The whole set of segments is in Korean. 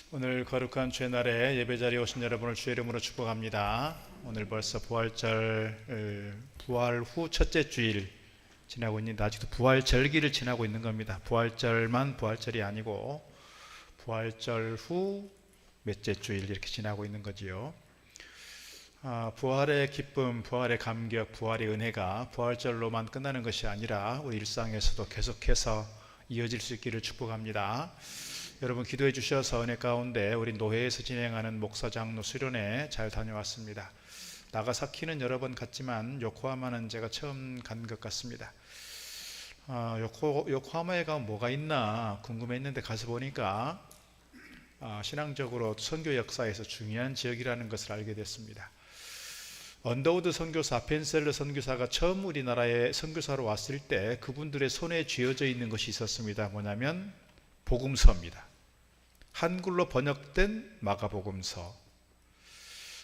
오늘 거룩한 주의 날에 예배자리에 오신 여러분을 주의 이름으로 축복합니다. 오늘 벌써 부활절, 부활 후 첫째 주일 지나고 있는데 아직도 부활절기를 지나고 있는 겁니다. 부활절만 부활절이 아니고 부활절 후 몇째 주일 이렇게 지나고 있는 거지요. 부활의 기쁨, 부활의 감격, 부활의 은혜가 부활절로만 끝나는 것이 아니라 우리 일상에서도 계속해서 이어질 수 있기를 축복합니다. 여러분 기도해 주셔서 은혜 가운데 우리 노회에서 진행하는 목사 장로 수련회 잘 다녀왔습니다. 나가사키는 여러 번 갔지만 요코하마는 제가 처음 간 것 같습니다. 요코하마에 가면 뭐가 있나 궁금했는데 가서 보니까 신앙적으로 선교 역사에서 중요한 지역이라는 것을 알게 됐습니다. 언더우드 선교사, 펜셀러 선교사가 처음 우리나라에 선교사로 왔을 때 그분들의 손에 쥐어져 있는 것이 있었습니다. 뭐냐면 복음서입니다. 한글로 번역된 마가복음서.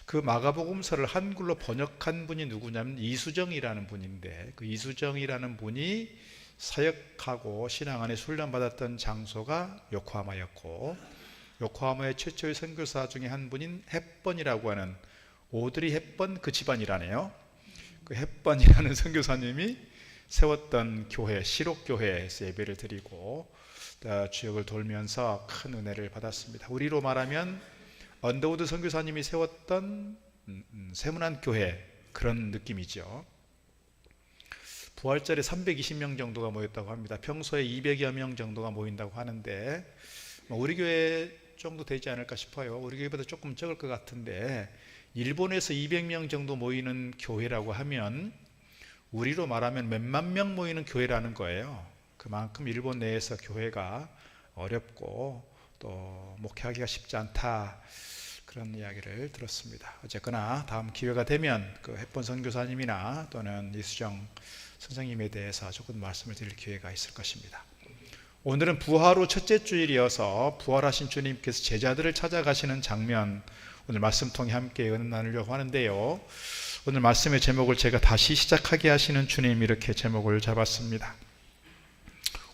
그 마가복음서를 한글로 번역한 분이 누구냐면 이수정이라는 분인데, 그 이수정이라는 분이 사역하고 신앙 안에 훈련받았던 장소가 요코하마였고, 요코하마의 최초의 선교사 중에 한 분인 헵번이라고 하는, 오드리 헵번 그 집안이라네요. 그 헵번이라는 선교사님이 세웠던 교회, 시록교회에서 예배를 드리고 지역을 돌면서 큰 은혜를 받았습니다. 우리로 말하면 언더우드 선교사님이 세웠던 세문안 교회, 그런 느낌이죠. 부활절에 320명 정도가 모였다고 합니다. 평소에 200여 명 정도가 모인다고 하는데 우리 교회 정도 되지 않을까 싶어요. 우리 교회보다 조금 적을 것 같은데, 일본에서 200명 정도 모이는 교회라고 하면 우리로 말하면 몇만 명 모이는 교회라는 거예요. 그만큼 일본 내에서 교회가 어렵고 또 목회하기가 쉽지 않다, 그런 이야기를 들었습니다. 어쨌거나 다음 기회가 되면 그 헵번 선교사님이나 또는 이수정 선생님에 대해서 조금 말씀을 드릴 기회가 있을 것입니다. 오늘은 부활 후 첫째 주일이어서 부활하신 주님께서 제자들을 찾아가시는 장면, 오늘 말씀 통해 함께 은혜 나누려고 하는데요. 오늘 말씀의 제목을 제가 다시 시작하게 하시는 주님, 이렇게 제목을 잡았습니다.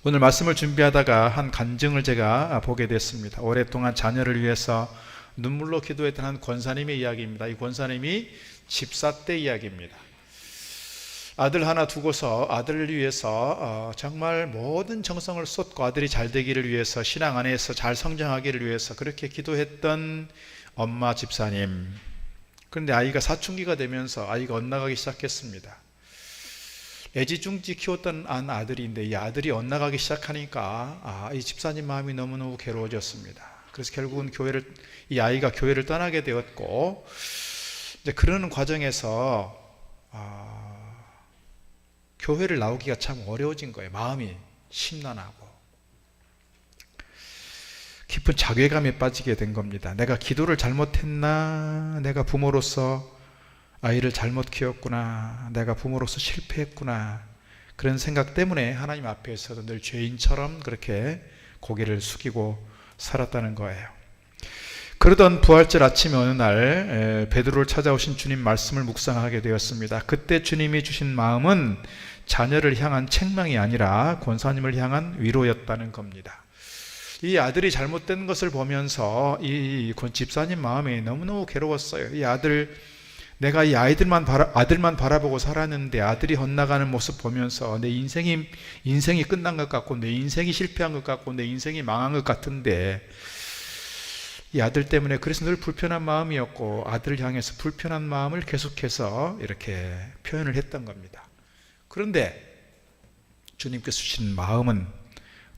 오늘 말씀을 준비하다가 한 간증을 제가 보게 됐습니다. 오랫동안 자녀를 위해서 눈물로 기도했던 한 권사님의 이야기입니다. 이 권사님이 집사 때 이야기입니다. 아들 하나 두고서 아들을 위해서 정말 모든 정성을 쏟고 아들이 잘 되기를 위해서, 신앙 안에서 잘 성장하기를 위해서 그렇게 기도했던 엄마 집사님. 그런데 아이가 사춘기가 되면서 아이가 엇나가기 시작했습니다. 애지중지 키웠던 아들인데 이 아들이 엇나가기 시작하니까 이 집사님 마음이 너무너무 괴로워졌습니다. 그래서 결국은 이 아이가 교회를 떠나게 되었고, 이제 그러는 과정에서 교회를 나오기가 참 어려워진 거예요. 마음이 심란하고 깊은 자괴감에 빠지게 된 겁니다. 내가 기도를 잘못했나? 내가 부모로서 아이를 잘못 키웠구나. 내가 부모로서 실패했구나. 그런 생각 때문에 하나님 앞에서도 늘 죄인처럼 그렇게 고개를 숙이고 살았다는 거예요. 그러던 부활절 아침 어느 날 베드로를 찾아오신 주님 말씀을 묵상하게 되었습니다. 그때 주님이 주신 마음은 자녀를 향한 책망이 아니라 권사님을 향한 위로였다는 겁니다. 이 아들이 잘못된 것을 보면서 이 집사님 마음이 너무너무 괴로웠어요. 이 아들, 내가 이 아들만 바라보고 살았는데 아들이 헛나가는 모습 보면서 내 인생이 끝난 것 같고, 내 인생이 실패한 것 같고, 내 인생이 망한 것 같은데, 이 아들 때문에 그래서 늘 불편한 마음이었고, 아들을 향해서 불편한 마음을 계속해서 이렇게 표현을 했던 겁니다. 그런데 주님께서 주신 마음은,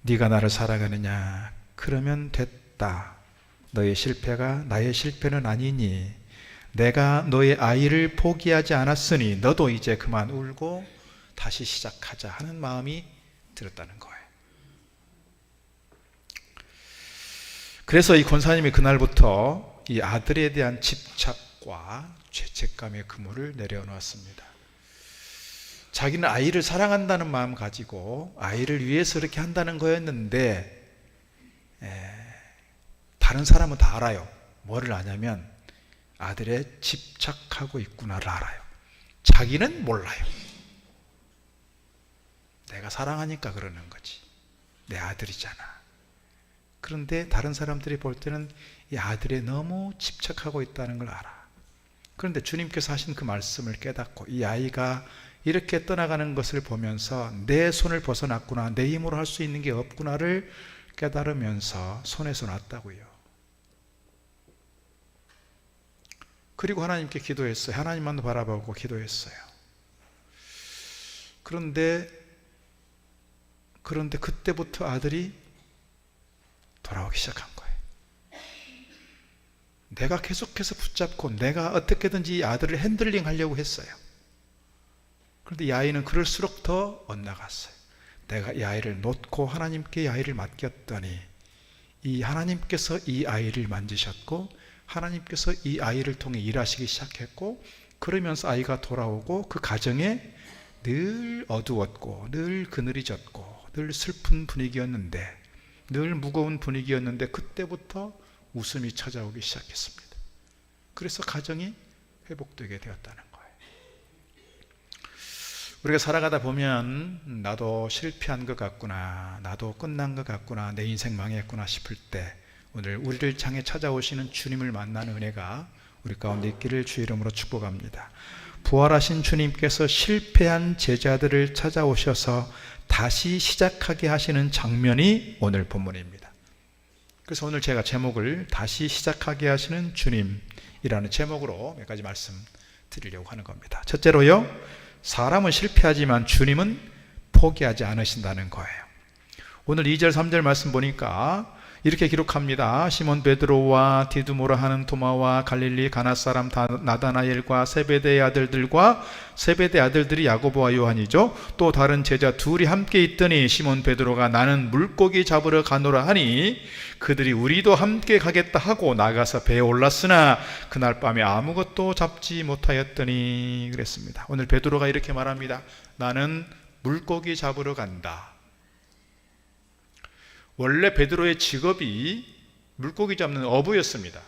네가 나를 사랑하느냐? 그러면 됐다. 너의 실패가 나의 실패는 아니니 내가 너의 아이를 포기하지 않았으니 너도 이제 그만 울고 다시 시작하자 하는 마음이 들었다는 거예요. 그래서 이 권사님이 그날부터 이 아들에 대한 집착과 죄책감의 그물을 내려놓았습니다. 자기는 아이를 사랑한다는 마음 가지고 아이를 위해서 이렇게 한다는 거였는데, 다른 사람은 다 알아요. 뭐를 아냐면 아들에 집착하고 있구나를 알아요. 자기는 몰라요. 내가 사랑하니까 그러는 거지. 내 아들이잖아. 그런데 다른 사람들이 볼 때는 이 아들에 너무 집착하고 있다는 걸 알아. 그런데 주님께서 하신 그 말씀을 깨닫고 이 아이가 이렇게 떠나가는 것을 보면서 내 손을 벗어났구나, 내 힘으로 할 수 있는 게 없구나를 깨달으면서 손에서 놨다고요. 그리고 하나님께 기도했어요. 하나님만 바라보고 기도했어요. 그런데 그때부터 아들이 돌아오기 시작한 거예요. 내가 계속해서 붙잡고 내가 어떻게든지 이 아들을 핸들링 하려고 했어요. 그런데 이 아이는 그럴수록 더 엇나갔어요. 내가 이 아이를 놓고 하나님께 이 아이를 맡겼더니 이 하나님께서 이 아이를 만지셨고 하나님께서 이 아이를 통해 일하시기 시작했고, 그러면서 아이가 돌아오고 그 가정에 늘 어두웠고 늘 그늘이 졌고 늘 슬픈 분위기였는데, 늘 무거운 분위기였는데 그때부터 웃음이 찾아오기 시작했습니다. 그래서 가정이 회복되게 되었다는 거예요. 우리가 살아가다 보면 나도 실패한 것 같구나, 나도 끝난 것 같구나, 내 인생 망했구나 싶을 때 오늘 우리를 향해 찾아오시는 주님을 만나는 은혜가 우리 가운데 있기를 주 이름으로 축복합니다. 부활하신 주님께서 실패한 제자들을 찾아오셔서 다시 시작하게 하시는 장면이 오늘 본문입니다. 그래서 오늘 제가 제목을 다시 시작하게 하시는 주님이라는 제목으로 몇 가지 말씀 드리려고 하는 겁니다. 첫째로요, 사람은 실패하지만 주님은 포기하지 않으신다는 거예요. 오늘 2절 3절 말씀 보니까 이렇게 기록합니다. 시몬 베드로와 디두모라 하는 도마와 갈릴리 가나 사람 나다나엘과 세베대의 아들들과 세베대 아들들이 야고보와 요한이죠. 또 다른 제자 둘이 함께 있더니 시몬 베드로가 나는 물고기 잡으러 가노라 하니 그들이 우리도 함께 가겠다 하고 나가서 배에 올랐으나 그날 밤에 아무것도 잡지 못하였더니 그랬습니다. 오늘 베드로가 이렇게 말합니다. 나는 물고기 잡으러 간다. 원래 베드로의 직업이 물고기 잡는 어부였습니다.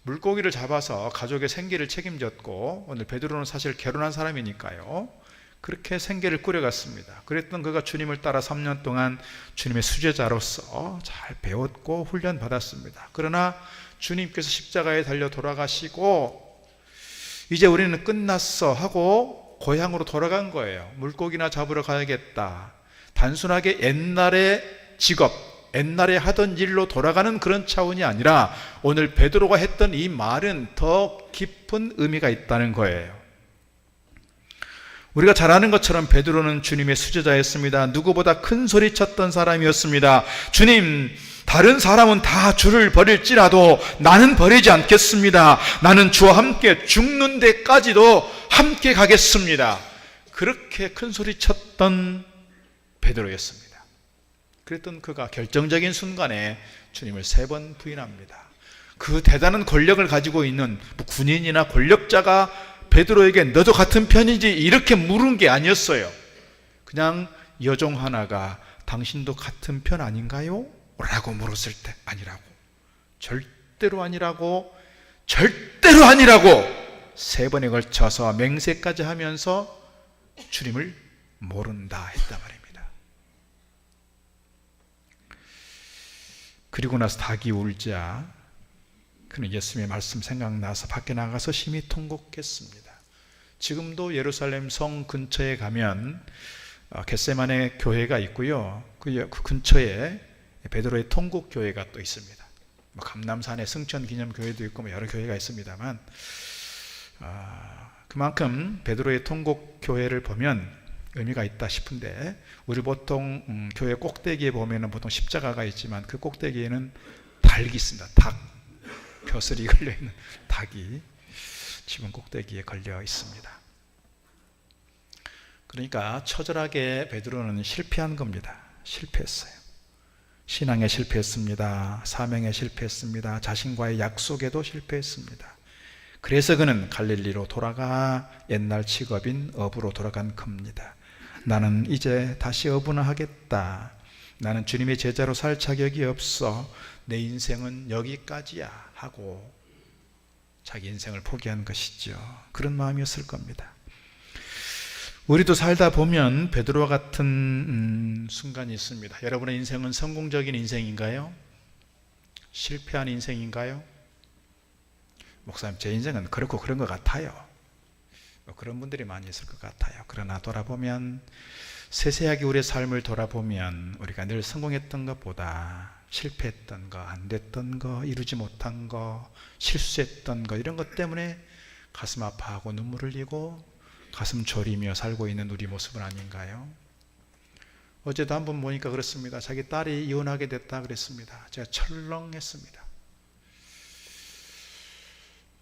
물고기를 잡아서 가족의 생계를 책임졌고, 오늘 베드로는 사실 결혼한 사람이니까요, 그렇게 생계를 꾸려갔습니다. 그랬던 그가 주님을 따라 3년 동안 주님의 수제자로서 잘 배웠고 훈련받았습니다. 그러나 주님께서 십자가에 달려 돌아가시고 이제 우리는 끝났어 하고 고향으로 돌아간 거예요. 물고기나 잡으러 가야겠다. 단순하게 옛날의 직업, 옛날에 하던 일로 돌아가는 그런 차원이 아니라 오늘 베드로가 했던 이 말은 더 깊은 의미가 있다는 거예요. 우리가 잘 아는 것처럼 베드로는 주님의 수제자였습니다. 누구보다 큰 소리 쳤던 사람이었습니다. 주님, 다른 사람은 다 주를 버릴지라도 나는 버리지 않겠습니다. 나는 주와 함께 죽는 데까지도 함께 가겠습니다. 그렇게 큰 소리 쳤던 베드로였습니다. 그랬던 그가 결정적인 순간에 주님을 3번 부인합니다. 그 대단한 권력을 가지고 있는 군인이나 권력자가 베드로에게 너도 같은 편이지 이렇게 물은 게 아니었어요. 그냥 여종 하나가 당신도 같은 편 아닌가요? 라고 물었을 때 아니라고, 절대로 아니라고, 절대로 아니라고 3번에 걸쳐서 맹세까지 하면서 주님을 모른다 했단 말입니다. 그리고 나서 닭이 울자 그는 예수님의 말씀 생각나서 밖에 나가서 심히 통곡했습니다. 지금도 예루살렘 성 근처에 가면 겟세마네 교회가 있고요, 그 근처에 베드로의 통곡 교회가 또 있습니다. 감남산에 승천 기념 교회도 있고 여러 교회가 있습니다만, 그만큼 베드로의 통곡 교회를 보면 의미가 있다 싶은데, 우리 보통 교회 꼭대기에 보면은 보통 십자가가 있지만 그 꼭대기에는 닭이 있습니다. 닭, 벼슬이 걸려있는 닭이 지붕 꼭대기에 걸려 있습니다. 그러니까 처절하게 베드로는 실패한 겁니다. 실패했어요. 신앙에 실패했습니다. 사명에 실패했습니다. 자신과의 약속에도 실패했습니다. 그래서 그는 갈릴리로 돌아가 옛날 직업인 어부로 돌아간 겁니다. 나는 이제 다시 어부나 하겠다. 나는 주님의 제자로 살 자격이 없어. 내 인생은 여기까지야 하고 자기 인생을 포기한 것이죠. 그런 마음이었을 겁니다. 우리도 살다 보면 베드로와 같은 순간이 있습니다. 여러분의 인생은 성공적인 인생인가요? 실패한 인생인가요? 목사님, 제 인생은 그렇고 그런 것 같아요. 그런 분들이 많이 있을 것 같아요. 그러나 돌아보면, 세세하게 우리의 삶을 돌아보면 우리가 늘 성공했던 것보다 실패했던 거, 안 됐던 거, 이루지 못한 거, 실수했던 거, 이런 것 때문에 가슴 아파하고 눈물을 흘리고 가슴 졸이며 살고 있는 우리 모습은 아닌가요? 어제도 한 번 보니까 그렇습니다. 자기 딸이 이혼하게 됐다 그랬습니다. 제가 철렁했습니다.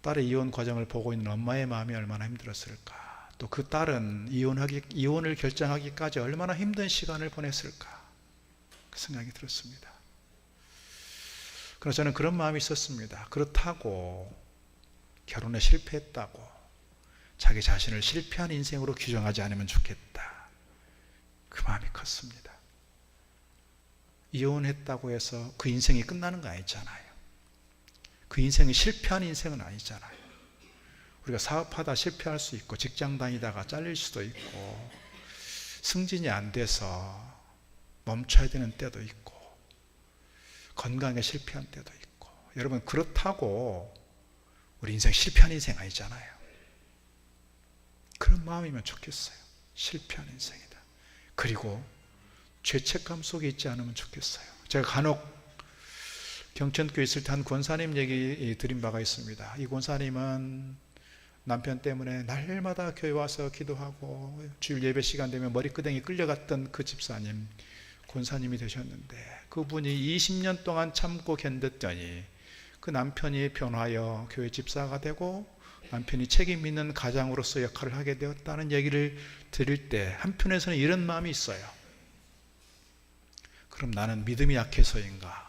딸의 이혼 과정을 보고 있는 엄마의 마음이 얼마나 힘들었을까. 또 그 딸은 이혼을 결정하기까지 얼마나 힘든 시간을 보냈을까. 그 생각이 들었습니다. 그래서 저는 그런 마음이 있었습니다. 그렇다고 결혼에 실패했다고 자기 자신을 실패한 인생으로 규정하지 않으면 좋겠다. 그 마음이 컸습니다. 이혼했다고 해서 그 인생이 끝나는 거 아니잖아요. 그 인생이 실패한 인생은 아니잖아요. 우리가 사업하다 실패할 수 있고, 직장 다니다가 잘릴 수도 있고, 승진이 안 돼서 멈춰야 되는 때도 있고, 건강에 실패한 때도 있고. 여러분, 그렇다고 우리 인생 실패한 인생 아니잖아요. 그런 마음이면 좋겠어요. 실패한 인생이다. 그리고 죄책감 속에 있지 않으면 좋겠어요. 제가 간혹 경천교회 있을 때 한 권사님 얘기 드린 바가 있습니다. 이 권사님은 남편 때문에 날마다 교회 와서 기도하고 주일 예배 시간 되면 머리끄댕이 끌려갔던 그 집사님, 권사님이 되셨는데, 그분이 20년 동안 참고 견뎠더니 그 남편이 변화하여 교회 집사가 되고 남편이 책임 있는 가장으로서 역할을 하게 되었다는 얘기를 들을 때 한편에서는 이런 마음이 있어요. 그럼 나는 믿음이 약해서인가?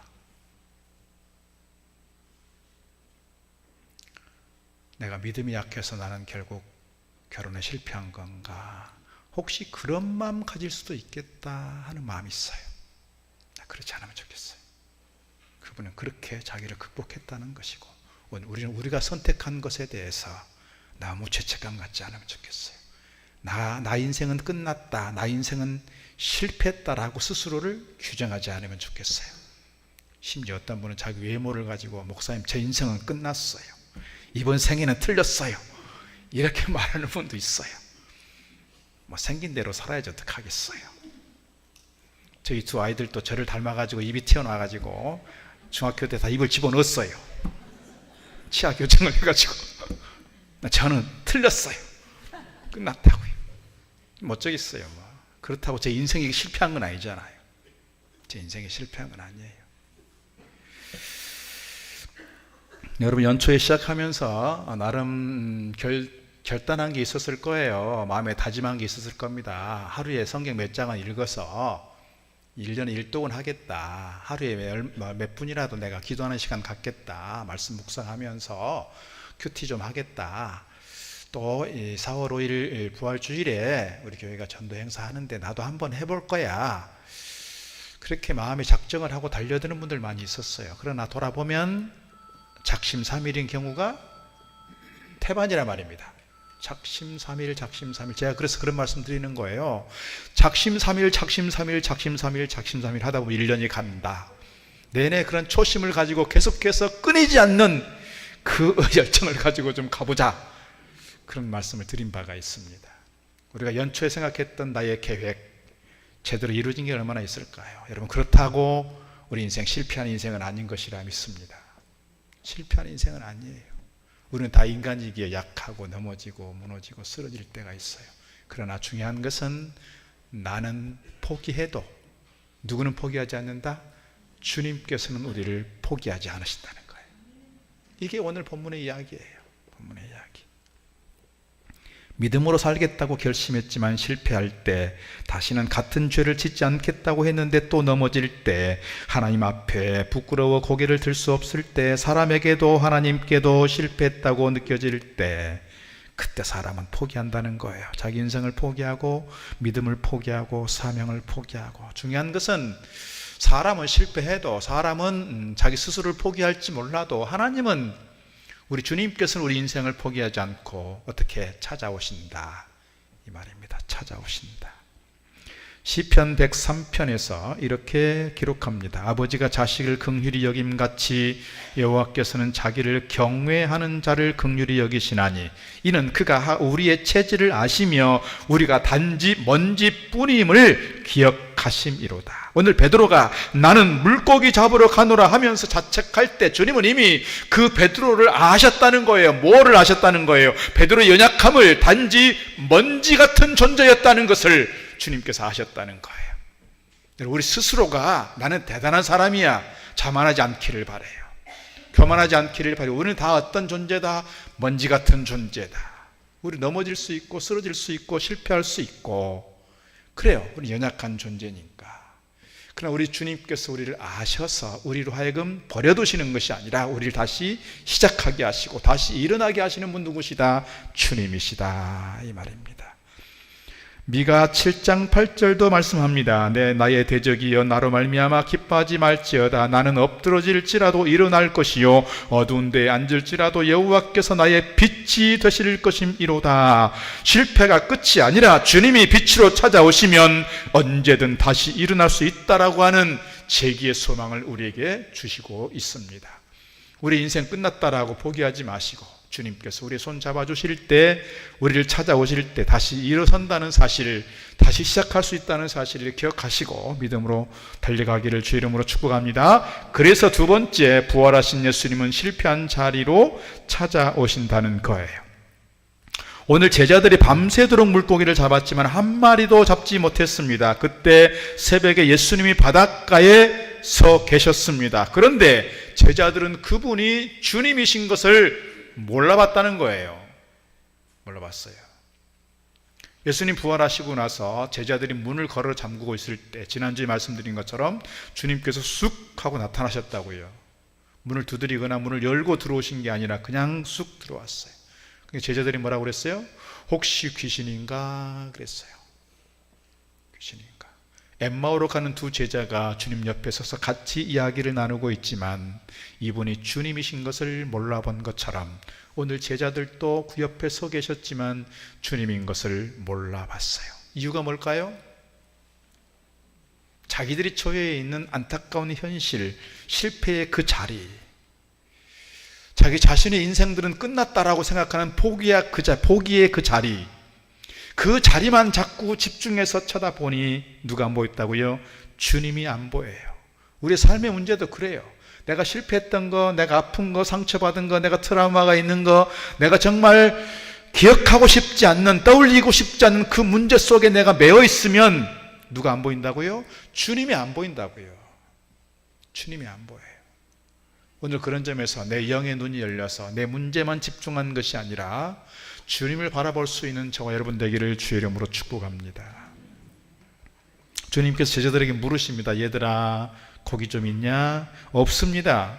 내가 믿음이 약해서 나는 결국 결혼에 실패한 건가? 혹시 그런 마음 가질 수도 있겠다 하는 마음이 있어요. 그렇지 않으면 좋겠어요. 그분은 그렇게 자기를 극복했다는 것이고, 우리는 우리가 선택한 것에 대해서 너무 죄책감 갖지 않으면 좋겠어요. 나 인생은 끝났다, 나 인생은 실패했다라고 스스로를 규정하지 않으면 좋겠어요. 심지어 어떤 분은 자기 외모를 가지고, 목사님 제 인생은 끝났어요, 이번 생에는 틀렸어요, 이렇게 말하는 분도 있어요. 뭐 생긴 대로 살아야지 어떡하겠어요. 저희 두 아이들도 저를 닮아가지고 입이 튀어나와가지고 중학교 때 다 입을 집어넣었어요. 치아 교정을 해가지고. 저는 틀렸어요, 끝났다고요. 멋쩍겠어요. 뭐. 그렇다고 제 인생이 실패한 건 아니잖아요. 제 인생이 실패한 건 아니에요. 여러분, 연초에 시작하면서 나름 결단한 게 있었을 거예요. 마음에 다짐한 게 있었을 겁니다. 하루에 성경 몇 장은 읽어서 1년에 1독은 하겠다. 하루에 몇 분이라도 내가 기도하는 시간 갖겠다. 말씀 묵상하면서 큐티 좀 하겠다. 또 4월 5일 부활주일에 우리 교회가 전도 행사 하는데 나도 한번 해볼 거야. 그렇게 마음에 작정을 하고 달려드는 분들 많이 있었어요. 그러나 돌아보면 작심삼일인 경우가 태반이란 말입니다. 작심삼일. 제가 그래서 그런 말씀 드리는 거예요. 작심삼일 하다 보면 1년이 간다. 내내 그런 초심을 가지고 계속해서 끊이지 않는 그 열정을 가지고 좀 가보자, 그런 말씀을 드린 바가 있습니다. 우리가 연초에 생각했던 나의 계획 제대로 이루어진 게 얼마나 있을까요? 여러분, 그렇다고 우리 인생 실패한 인생은 아닌 것이라 믿습니다. 실패한 인생은 아니에요. 우리는 다 인간이기에 약하고 넘어지고 무너지고 쓰러질 때가 있어요. 그러나 중요한 것은 나는 포기해도 누구는 포기하지 않는다? 주님께서는 우리를 포기하지 않으신다는 거예요. 이게 오늘 본문의 이야기예요. 본문의 이야기. 믿음으로 살겠다고 결심했지만 실패할 때, 다시는 같은 죄를 짓지 않겠다고 했는데 또 넘어질 때, 하나님 앞에 부끄러워 고개를 들 수 없을 때, 사람에게도 하나님께도 실패했다고 느껴질 때, 그때 사람은 포기한다는 거예요. 자기 인생을 포기하고 믿음을 포기하고 사명을 포기하고. 중요한 것은 사람은 실패해도, 사람은 자기 스스로를 포기할지 몰라도, 하나님은 우리 주님께서는 우리 인생을 포기하지 않고 어떻게 찾아오신다. 이 말입니다. 찾아오신다. 시편 103편에서 이렇게 기록합니다. 아버지가 자식을 긍휼히 여김같이 여호와께서는 자기를 경외하는 자를 긍휼히 여기시나니 이는 그가 우리의 체질을 아시며 우리가 단지 먼지뿐임을 기억하심이로다. 오늘 베드로가 나는 물고기 잡으러 가노라 하면서 자책할 때 주님은 이미 그 베드로를 아셨다는 거예요. 뭐를 아셨다는 거예요? 베드로의 연약함을 단지 먼지 같은 존재였다는 것을 주님께서 아셨다는 거예요. 우리 스스로가 나는 대단한 사람이야 자만하지 않기를 바라요. 교만하지 않기를 바라요. 우리는 다 어떤 존재다? 먼지 같은 존재다. 우리 넘어질 수 있고 쓰러질 수 있고 실패할 수 있고 그래요. 우리 연약한 존재니까. 그러나 우리 주님께서 우리를 아셔서 우리로 하여금 버려두시는 것이 아니라 우리를 다시 시작하게 하시고 다시 일어나게 하시는 분 누구시다? 주님이시다 이 말입니다. 미가 7장 8절도 말씀합니다. 내 나의 대적이여 나로 말미암아 기뻐하지 말지어다. 나는 엎드러질지라도 일어날 것이요 어두운 데에 앉을지라도 여호와께서 나의 빛이 되실 것임이로다. 실패가 끝이 아니라 주님이 빛으로 찾아오시면 언제든 다시 일어날 수 있다라고 하는 재기의 소망을 우리에게 주시고 있습니다. 우리 인생 끝났다라고 포기하지 마시고 주님께서 우리 손 잡아주실 때 우리를 찾아오실 때 다시 일어선다는 사실을 다시 시작할 수 있다는 사실을 기억하시고 믿음으로 달려가기를 주 이름으로 축복합니다. 그래서 두 번째 부활하신 예수님은 실패한 자리로 찾아오신다는 거예요. 오늘 제자들이 밤새도록 물고기를 잡았지만 한 마리도 잡지 못했습니다. 그때 새벽에 예수님이 바닷가에 서 계셨습니다. 그런데 제자들은 그분이 주님이신 것을 몰라봤다는 거예요. 몰라봤어요. 예수님 부활하시고 나서 제자들이 문을 걸어 잠그고 있을 때 지난주에 말씀드린 것처럼 주님께서 쑥 하고 나타나셨다고요. 문을 두드리거나 문을 열고 들어오신 게 아니라 그냥 쑥 들어왔어요. 제자들이 뭐라고 그랬어요? 혹시 귀신인가? 그랬어요. 귀신인가? 엠마오로 가는 두 제자가 주님 옆에 서서 같이 이야기를 나누고 있지만 이분이 주님이신 것을 몰라본 것처럼 오늘 제자들도 그 옆에 서 계셨지만 주님인 것을 몰라봤어요. 이유가 뭘까요? 자기들이 처해 있는 안타까운 현실, 실패의 그 자리, 자기 자신의 인생들은 끝났다라고 생각하는 포기의 그 자리, 그 자리만 자꾸 집중해서 쳐다보니 누가 안 보였다고요? 주님이 안 보여요. 우리의 삶의 문제도 그래요. 내가 실패했던 거, 내가 아픈 거, 상처받은 거, 내가 트라우마가 있는 거, 내가 정말 기억하고 싶지 않는, 떠올리고 싶지 않는 그 문제 속에 내가 매여 있으면 누가 안 보인다고요? 주님이 안 보인다고요. 주님이 안 보여요. 오늘 그런 점에서 내 영의 눈이 열려서 내 문제만 집중한 것이 아니라 주님을 바라볼 수 있는 저와 여러분 되기를 주의 이름으로 축복합니다. 주님께서 제자들에게 물으십니다. 얘들아, 고기 좀 있냐? 없습니다.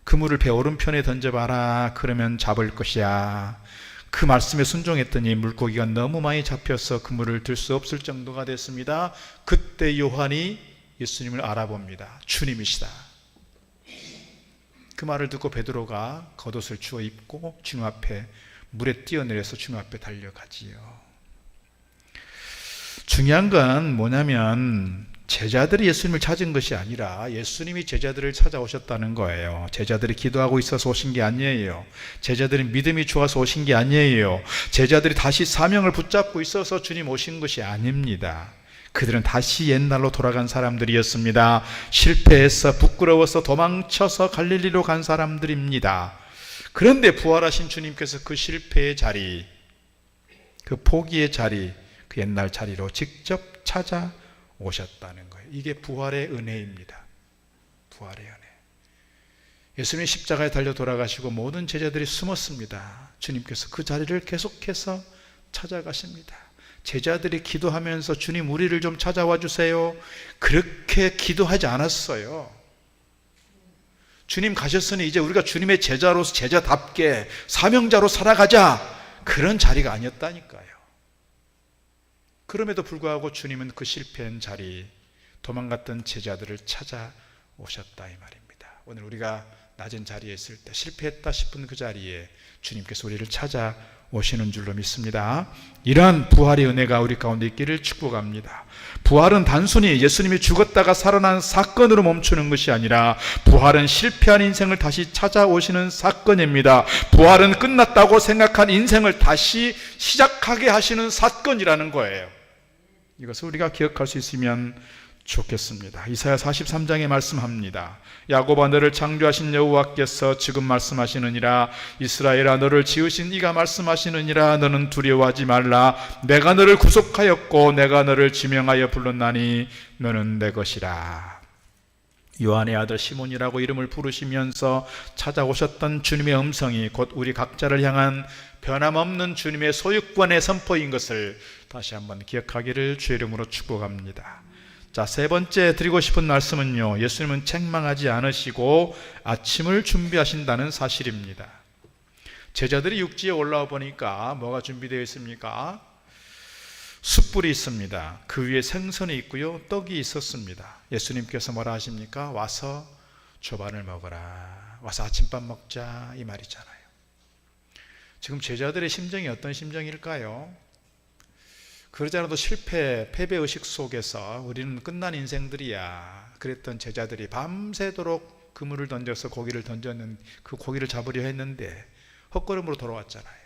그물을 배 오른편에 던져봐라. 그러면 잡을 것이야. 그 말씀에 순종했더니 물고기가 너무 많이 잡혀서 그물을 들 수 없을 정도가 됐습니다. 그때 요한이 예수님을 알아봅니다. 주님이시다. 그 말을 듣고 베드로가 겉옷을 주워 입고 주님 앞에 물에 뛰어내려서 주님 앞에 달려가지요. 중요한 건 뭐냐면 제자들이 예수님을 찾은 것이 아니라 예수님이 제자들을 찾아오셨다는 거예요. 제자들이 기도하고 있어서 오신 게 아니에요. 제자들이 믿음이 좋아서 오신 게 아니에요. 제자들이 다시 사명을 붙잡고 있어서 주님 오신 것이 아닙니다. 그들은 다시 옛날로 돌아간 사람들이었습니다. 실패해서 부끄러워서 도망쳐서 갈릴리로 간 사람들입니다. 그런데 부활하신 주님께서 그 실패의 자리, 그 포기의 자리, 그 옛날 자리로 직접 찾아오셨다는 거예요. 이게 부활의 은혜입니다. 부활의 은혜. 예수님이 십자가에 달려 돌아가시고 모든 제자들이 숨었습니다. 주님께서 그 자리를 계속해서 찾아가십니다. 제자들이 기도하면서 주님 우리를 좀 찾아와 주세요. 그렇게 기도하지 않았어요. 주님 가셨으니 이제 우리가 주님의 제자로서 제자답게 사명자로 살아가자, 그런 자리가 아니었다니까요. 그럼에도 불구하고 주님은 그 실패한 자리, 도망갔던 제자들을 찾아오셨다 이 말입니다. 오늘 우리가 낮은 자리에 있을 때, 실패했다 싶은 그 자리에 주님께서 우리를 찾아오시는 줄로 믿습니다. 이러한 부활의 은혜가 우리 가운데 있기를 축복합니다. 부활은 단순히 예수님이 죽었다가 살아난 사건으로 멈추는 것이 아니라 부활은 실패한 인생을 다시 찾아오시는 사건입니다. 부활은 끝났다고 생각한 인생을 다시 시작하게 하시는 사건이라는 거예요. 이것을 우리가 기억할 수 있으면 좋겠습니다. 이사야 43장에 말씀합니다. 야곱아, 너를 창조하신 여호와께서 지금 말씀하시느니라. 이스라엘아, 너를 지으신 이가 말씀하시느니라. 너는 두려워하지 말라. 내가 너를 구속하였고 내가 너를 지명하여 불렀나니 너는 내 것이라. 요한의 아들 시몬이라고 이름을 부르시면서 찾아오셨던 주님의 음성이 곧 우리 각자를 향한 변함없는 주님의 소유권의 선포인 것을 다시 한번 기억하기를 주의 이름으로 축복합니다. 자, 세 번째 드리고 싶은 말씀은요, 예수님은 책망하지 않으시고 아침을 준비하신다는 사실입니다. 제자들이 육지에 올라와 보니까 뭐가 준비되어 있습니까? 숯불이 있습니다. 그 위에 생선이 있고요, 떡이 있었습니다. 예수님께서 뭐라 하십니까? 와서 조반을 먹어라. 와서 아침밥 먹자, 이 말이잖아요. 지금 제자들의 심정이 어떤 심정일까요? 그러지 않아도 실패, 패배의식 속에서 우리는 끝난 인생들이야 그랬던 제자들이 밤새도록 그물을 던져서 고기를 던졌는, 그 고기를 잡으려 했는데 헛걸음으로 돌아왔잖아요.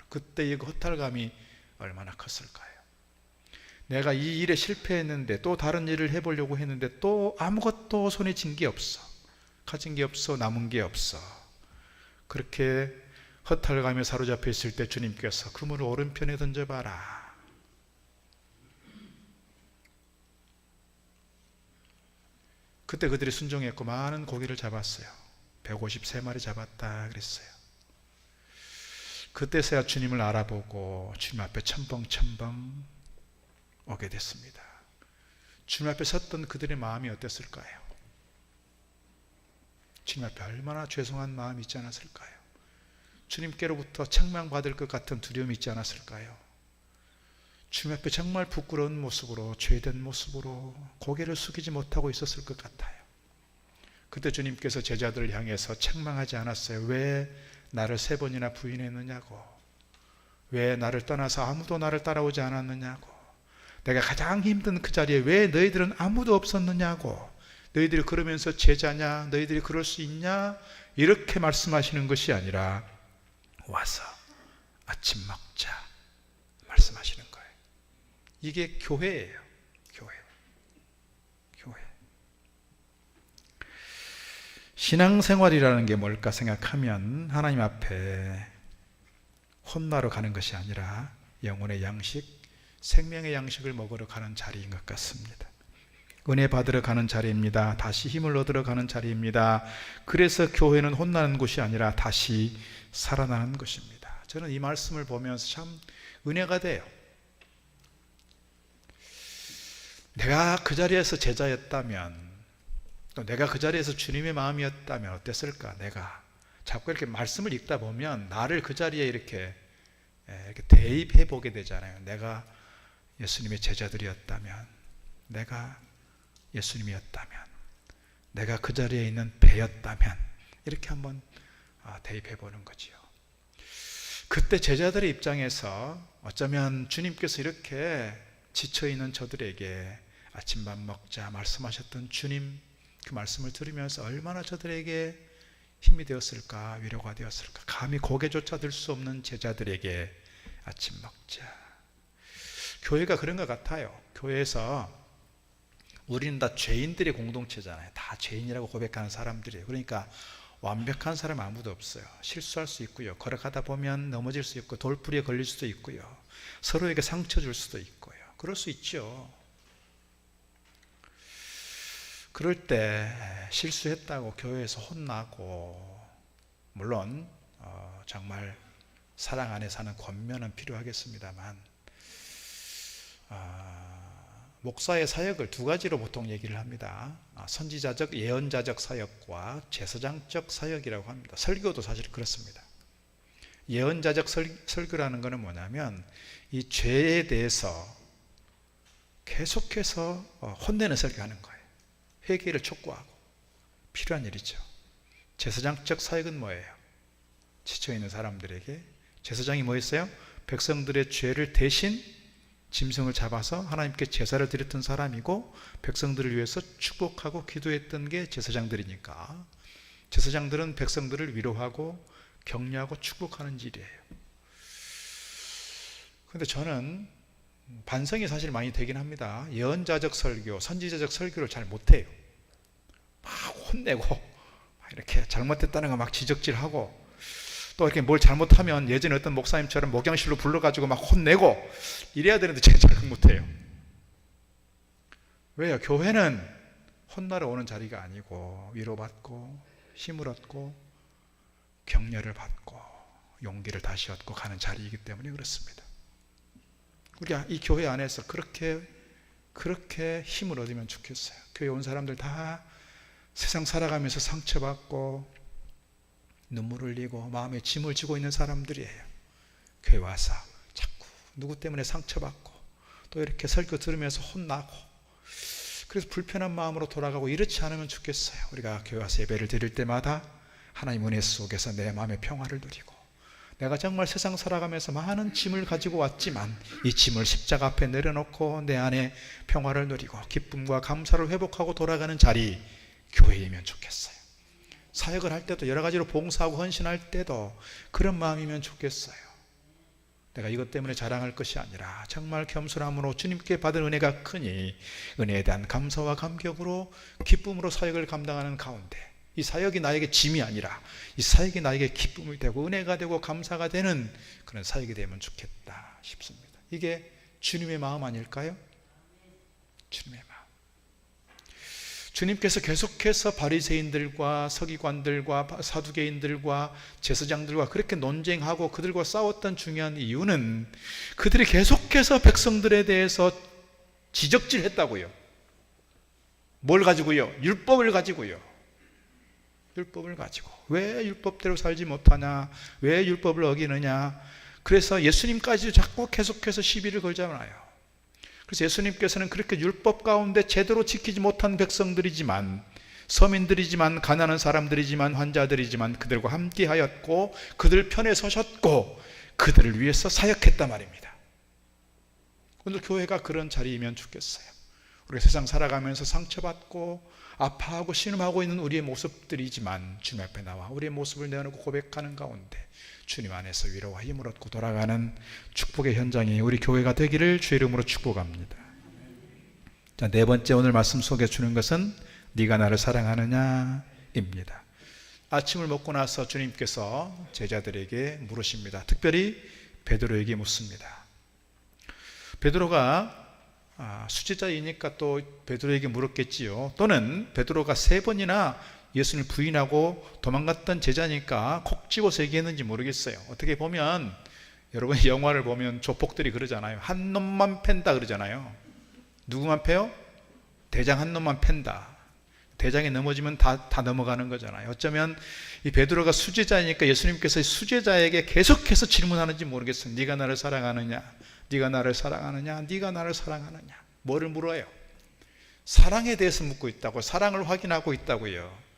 그때의 그 허탈감이 얼마나 컸을까요? 내가 이 일에 실패했는데 또 다른 일을 해보려고 했는데 또 아무것도 손에 쥔 게 없어, 가진 게 없어, 남은 게 없어. 그렇게 허탈감에 사로잡혀 있을 때 주님께서 그물을 오른편에 던져봐라. 그때 그들이 순종했고 많은 고기를 잡았어요. 153마리 잡았다 그랬어요. 그때서야 주님을 알아보고 주님 앞에 첨벙첨벙 오게 됐습니다. 주님 앞에 섰던 그들의 마음이 어땠을까요? 주님 앞에 얼마나 죄송한 마음이 있지 않았을까요? 주님께로부터 책망받을 것 같은 두려움이 있지 않았을까요? 주님 앞에 정말 부끄러운 모습으로, 죄된 모습으로 고개를 숙이지 못하고 있었을 것 같아요. 그때 주님께서 제자들을 향해서 책망하지 않았어요. 왜 나를 3번이나 부인했느냐고, 왜 나를 떠나서 아무도 나를 따라오지 않았느냐고, 내가 가장 힘든 그 자리에 왜 너희들은 아무도 없었느냐고, 너희들이 그러면서 제자냐, 너희들이 그럴 수 있냐, 이렇게 말씀하시는 것이 아니라 와서 아침 먹자 말씀하시는 거예요. 이게 교회예요. 교회. 신앙생활이라는 게 뭘까 생각하면 하나님 앞에 혼나러 가는 것이 아니라 영혼의 양식, 생명의 양식을 먹으러 가는 자리인 것 같습니다. 은혜 받으러 가는 자리입니다. 다시 힘을 얻으러 가는 자리입니다. 그래서 교회는 혼나는 곳이 아니라 다시 살아나는 것입니다. 저는 이 말씀을 보면서 참 은혜가 돼요. 내가 그 자리에서 제자였다면, 또 내가 그 자리에서 주님의 마음이었다면 어땠을까? 내가 자꾸 이렇게 말씀을 읽다 보면 나를 그 자리에 이렇게 대입해 보게 되잖아요. 내가 예수님의 제자들이었다면, 내가 예수님이었다면, 내가 그 자리에 있는 배였다면, 이렇게 한번 대입해 보는 거지요. 그때 제자들의 입장에서 어쩌면 주님께서 이렇게 지쳐있는 저들에게 아침밥 먹자 말씀하셨던 주님, 그 말씀을 들으면서 얼마나 저들에게 힘이 되었을까, 위로가 되었을까. 감히 고개조차 들 수 없는 제자들에게 아침 먹자. 교회가 그런 것 같아요. 교회에서 우리는 다 죄인들의 공동체잖아요. 다 죄인이라고 고백하는 사람들이에요. 그러니까 완벽한 사람 아무도 없어요. 실수할 수 있고요, 걸어가다 보면 넘어질 수 있고, 돌풀이에 걸릴 수도 있고요, 서로에게 상처 줄 수도 있고요. 그럴 수 있죠. 그럴 때 실수했다고 교회에서 혼나고, 물론 정말 사랑 안에 사는 권면은 필요하겠습니다만, 목사의 사역을 두 가지로 보통 얘기를 합니다. 선지자적, 예언자적 사역과 제사장적 사역이라고 합니다. 설교도 사실 그렇습니다. 예언자적 설교라는 것은 뭐냐면 이 죄에 대해서 계속해서 혼내는 설교하는 거예요. 회개를 촉구하고, 필요한 일이죠. 제사장적 사역은 뭐예요? 지쳐있는 사람들에게 제사장이 뭐 했어요? 백성들의 죄를 대신 짐승을 잡아서 하나님께 제사를 드렸던 사람이고, 백성들을 위해서 축복하고 기도했던 게 제사장들이니까, 제사장들은 백성들을 위로하고 격려하고 축복하는 일이에요. 그런데 저는 반성이 사실 많이 되긴 합니다. 예언자적 설교, 선지자적 설교를 잘 못해요. 막 혼내고 막 이렇게 잘못됐다는 거 막 지적질하고, 또 이렇게 뭘 잘못하면 예전에 어떤 목사님처럼 목양실로 불러가지고 막 혼내고 이래야 되는데 제가 잘 못해요. 왜요? 교회는 혼나러 오는 자리가 아니고 위로받고 힘을 얻고 격려를 받고 용기를 다시 얻고 가는 자리이기 때문에 그렇습니다. 우리가 이 교회 안에서 그렇게 힘을 얻으면 좋겠어요. 교회 온 사람들 다 세상 살아가면서 상처받고 눈물 흘리고 마음에 짐을 지고 있는 사람들이에요. 교회 와서 자꾸 누구 때문에 상처받고 또 이렇게 설교 들으면서 혼나고, 그래서 불편한 마음으로 돌아가고 이렇지 않으면 좋겠어요. 우리가 교회 와서 예배를 드릴 때마다 하나님 은혜 속에서 내 마음의 평화를 누리고, 내가 정말 세상 살아가면서 많은 짐을 가지고 왔지만 이 짐을 십자가 앞에 내려놓고 내 안에 평화를 누리고 기쁨과 감사를 회복하고 돌아가는 자리, 교회이면 좋겠어요. 사역을 할 때도 여러 가지로 봉사하고 헌신할 때도 그런 마음이면 좋겠어요. 내가 이것 때문에 자랑할 것이 아니라 정말 겸손함으로 주님께 받은 은혜가 크니 은혜에 대한 감사와 감격으로 기쁨으로 사역을 감당하는 가운데, 이 사역이 나에게 짐이 아니라 이 사역이 나에게 기쁨이 되고 은혜가 되고 감사가 되는 그런 사역이 되면 좋겠다 싶습니다. 이게 주님의 마음 아닐까요? 주님의 마음. 주님께서 계속해서 바리새인들과 서기관들과 사두개인들과 제사장들과 그렇게 논쟁하고 그들과 싸웠던 중요한 이유는 그들이 계속해서 백성들에 대해서 지적질했다고요. 뭘 가지고요? 율법을 가지고요. 율법을 가지고 왜 율법대로 살지 못하냐, 왜 율법을 어기느냐. 그래서 예수님까지 자꾸 계속해서 시비를 걸잖아요. 그래서 예수님께서는 그렇게 율법 가운데 제대로 지키지 못한 백성들이지만, 서민들이지만, 가난한 사람들이지만, 환자들이지만 그들과 함께 하였고 그들 편에 서셨고 그들을 위해서 사역했단 말입니다. 오늘 교회가 그런 자리이면 좋겠어요. 우리가 세상 살아가면서 상처받고 아파하고 신음하고 있는 우리의 모습들이지만 주님 앞에 나와 우리의 모습을 내어놓고 고백하는 가운데 주님 안에서 위로와 힘을 얻고 돌아가는 축복의 현장이 우리 교회가 되기를 주의 이름으로 축복합니다. 자, 네 번째 오늘 말씀 속에 주는 것은 네가 나를 사랑하느냐 입니다. 아침을 먹고 나서 주님께서 제자들에게 물으십니다. 특별히 베드로에게 묻습니다. 베드로가 수제자이니까 또 베드로에게 물었겠지요. 또는 베드로가 3번이나 예수님을 부인하고 도망갔던 제자니까 콕 집어서 얘기했는지 모르겠어요. 어떻게 보면 여러분 영화를 보면 조폭들이 그러잖아요. 한 놈만 팬다 그러잖아요. 누구만 패요? 대장 한 놈만 팬다. 대장이 넘어지면 다 넘어가는 거잖아요. 어쩌면 이 베드로가 수제자이니까 예수님께서 수제자에게 계속해서 질문하는지 모르겠어요. 네가 나를 사랑하느냐? 네가 나를 사랑하느냐? 네가 나를 사랑하느냐? 뭐를 물어요? 사랑에 대해서 묻고 있다고, 사랑을 확인하고 있다고요.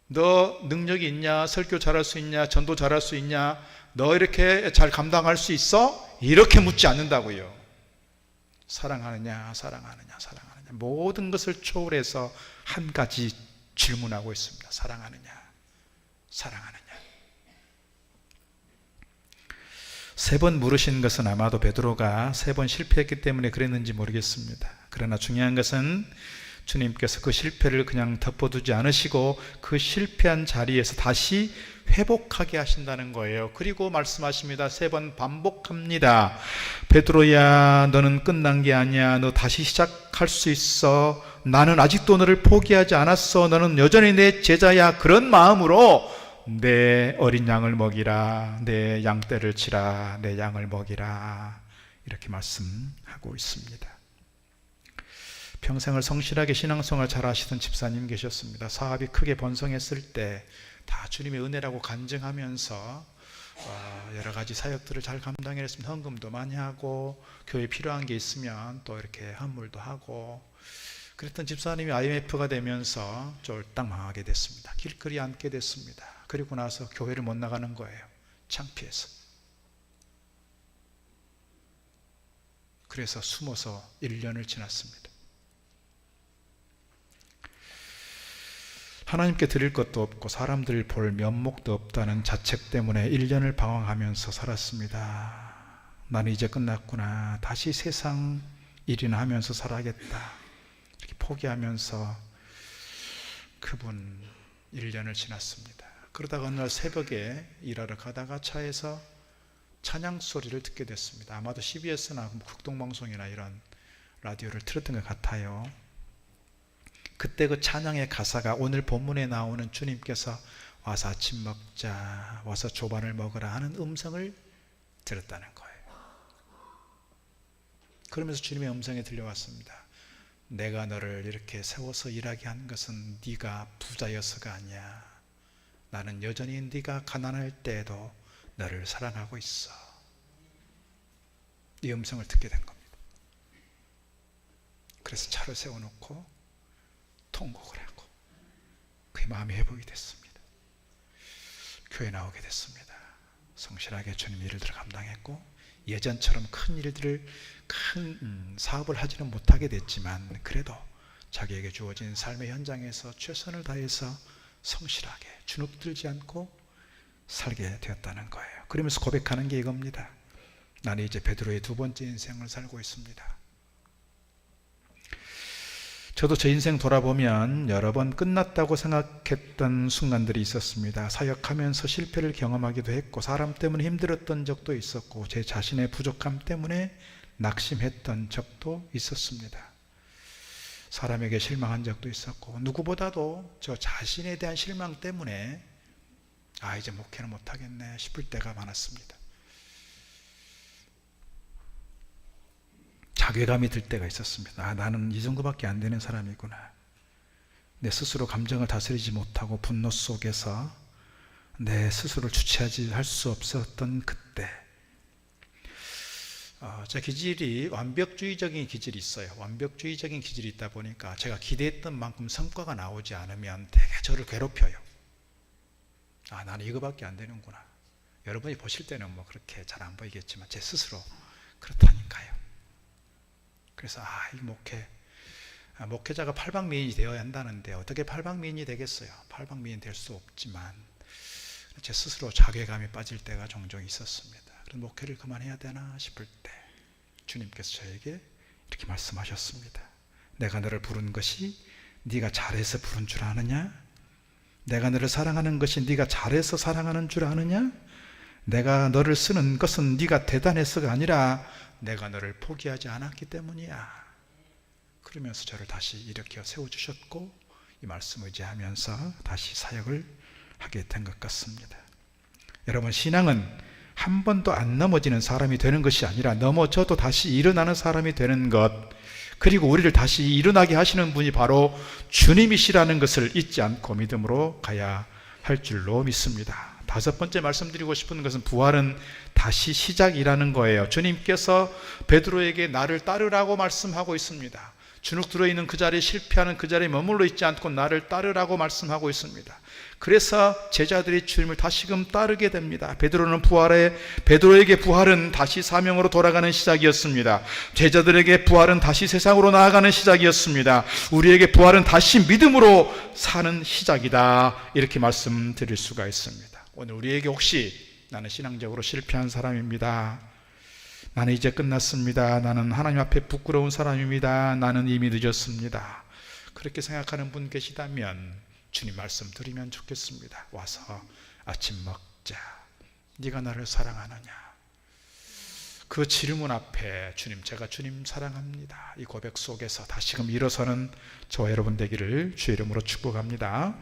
너 능력이 있냐? 설교 잘할 수 있냐? 전도 잘할 수 있냐? 너 이렇게 잘 감당할 수 있어? 이렇게 묻지 않는다고요. 사랑하느냐? 사랑하느냐? 사랑하느냐? 모든 것을 초월해서 한 가지 질문하고 있습니다. 사랑하느냐? 사랑하느냐? 3번 물으신 것은 아마도 베드로가 3번 실패했기 때문에 그랬는지 모르겠습니다. 그러나 중요한 것은 주님께서 그 실패를 그냥 덮어두지 않으시고 그 실패한 자리에서 다시 회복하게 하신다는 거예요. 그리고 말씀하십니다. 3번 반복합니다. 베드로야, 너는 끝난 게 아니야. 너 다시 시작할 수 있어. 나는 아직도 너를 포기하지 않았어. 너는 여전히 내 제자야. 그런 마음으로 내 어린 양을 먹이라. 내 양떼를 치라. 내 양을 먹이라. 이렇게 말씀하고 있습니다. 평생을 성실하게 신앙생활 잘 하시던 집사님 계셨습니다. 사업이 크게 번성했을 때 다 주님의 은혜라고 간증하면서 여러 가지 사역들을 잘 감당했습니다. 헌금도 많이 하고 교회에 필요한 게 있으면 또 이렇게 헌물도 하고, 그랬던 집사님이 IMF가 되면서 쫄딱 망하게 됐습니다. 길거리에 앉게 됐습니다. 그리고 나서 교회를 못 나가는 거예요. 창피해서. 그래서 숨어서 1년을 지났습니다. 하나님께 드릴 것도 없고 사람들을 볼 면목도 없다는 자책 때문에 1년을 방황하면서 살았습니다. 나는 이제 끝났구나. 다시 세상 일이나 하면서 살아야겠다. 이렇게 포기하면서 그분 1년을 지났습니다. 그러다가 어느 날 새벽에 일하러 가다가 차에서 찬양 소리를 듣게 됐습니다. 아마도 CBS나 극동방송이나 이런 라디오를 틀었던 것 같아요. 그때 그 찬양의 가사가 오늘 본문에 나오는 주님께서 와서 아침 먹자, 와서 조반을 먹으라 하는 음성을 들었다는 거예요. 그러면서 주님의 음성이 들려왔습니다. 내가 너를 이렇게 세워서 일하게 한 것은 네가 부자여서가 아니야. 나는 여전히 네가 가난할 때에도 너를 사랑하고 있어. 이 음성을 듣게 된 겁니다. 그래서 차를 세워놓고 통곡을 하고 그의 마음이 회복이 됐습니다. 교회 나오게 됐습니다. 성실하게 주님 일들을 감당했고 예전처럼 큰 일들을 큰 사업을 하지는 못하게 됐지만 그래도 자기에게 주어진 삶의 현장에서 최선을 다해서 성실하게 주눅들지 않고 살게 되었다는 거예요. 그러면서 고백하는 게 이겁니다. 나는 이제 베드로의 두 번째 인생을 살고 있습니다. 저도 제 인생 돌아보면 여러 번 끝났다고 생각했던 순간들이 있었습니다. 사역하면서 실패를 경험하기도 했고 사람 때문에 힘들었던 적도 있었고 제 자신의 부족함 때문에 낙심했던 적도 있었습니다. 사람에게 실망한 적도 있었고 누구보다도 저 자신에 대한 실망 때문에 이제 목회는 못하겠네 싶을 때가 많았습니다. 자괴감이 들 때가 있었습니다. 나는 이 정도밖에 안 되는 사람이구나. 내 스스로 감정을 다스리지 못하고 분노 속에서 내 스스로를 주체하지 할 수 없었던 그때 제 기질이 완벽주의적인 기질이 있어요. 완벽주의적인 기질이 있다 보니까 제가 기대했던 만큼 성과가 나오지 않으면 되게 저를 괴롭혀요. 나는 이거밖에 안 되는구나. 여러분이 보실 때는 뭐 그렇게 잘 안 보이겠지만 제 스스로 그렇다니까요. 그래서 이 목회자가 팔방미인이 되어야 한다는데 어떻게 팔방미인이 되겠어요? 팔방미인 될 수 없지만 제 스스로 자괴감에 빠질 때가 종종 있었습니다. 그래서 목회를 그만해야 되나 싶을 때 주님께서 저에게 이렇게 말씀하셨습니다. 내가 너를 부른 것이 네가 잘해서 부른 줄 아느냐? 내가 너를 사랑하는 것이 네가 잘해서 사랑하는 줄 아느냐? 내가 너를 쓰는 것은 네가 대단해서가 아니라 내가 너를 포기하지 않았기 때문이야. 그러면서 저를 다시 일으켜 세워주셨고 이 말씀을 의지하면서 다시 사역을 하게 된 것 같습니다. 여러분, 신앙은 한 번도 안 넘어지는 사람이 되는 것이 아니라 넘어져도 다시 일어나는 사람이 되는 것, 그리고 우리를 다시 일어나게 하시는 분이 바로 주님이시라는 것을 잊지 않고 믿음으로 가야 할 줄로 믿습니다. 다섯 번째 말씀드리고 싶은 것은 부활은 다시 시작이라는 거예요. 주님께서 베드로에게 나를 따르라고 말씀하고 있습니다. 주눅 들어있는 그 자리에 실패하는 그 자리에 머물러 있지 않고 나를 따르라고 말씀하고 있습니다. 그래서 제자들이 주님을 다시금 따르게 됩니다. 베드로에게 부활은 다시 사명으로 돌아가는 시작이었습니다. 제자들에게 부활은 다시 세상으로 나아가는 시작이었습니다. 우리에게 부활은 다시 믿음으로 사는 시작이다, 이렇게 말씀드릴 수가 있습니다. 오늘 우리에게 혹시 나는 신앙적으로 실패한 사람입니다, 나는 이제 끝났습니다, 나는 하나님 앞에 부끄러운 사람입니다, 나는 이미 늦었습니다, 그렇게 생각하는 분 계시다면 주님 말씀 드리면 좋겠습니다. 와서 아침 먹자, 네가 나를 사랑하느냐? 그 질문 앞에 주님, 제가 주님 사랑합니다, 이 고백 속에서 다시금 일어서는 저와 여러분 되기를 주의 이름으로 축복합니다.